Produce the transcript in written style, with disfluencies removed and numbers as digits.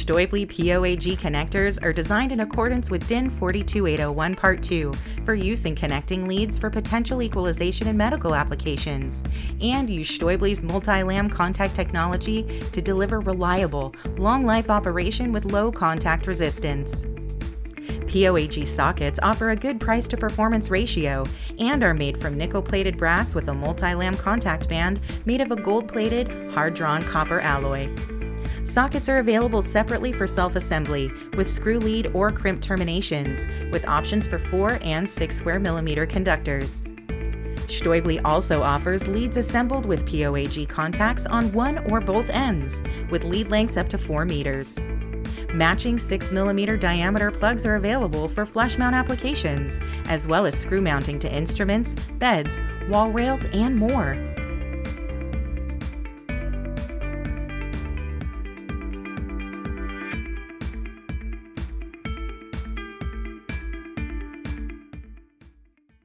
Stäubli POAG connectors are designed in accordance with DIN 42801 Part 2 for use in connecting leads for potential equalization in medical applications, and use Stäubli's MULTILAM contact technology to deliver reliable, long-life operation with low contact resistance. POAG sockets offer a good price-to-performance ratio and are made from nickel-plated brass with a MULTILAM contact band made of a gold-plated, hard-drawn copper alloy. Sockets are available separately for self-assembly with screw lead or crimp terminations, with options for 4 and 6 square millimeter conductors. Stäubli also offers leads assembled with POAG contacts on one or both ends, with lead lengths up to 4 meters. Matching 6 millimeter diameter plugs are available for flush mount applications, as well as screw mounting to instruments, beds, wall rails, and more.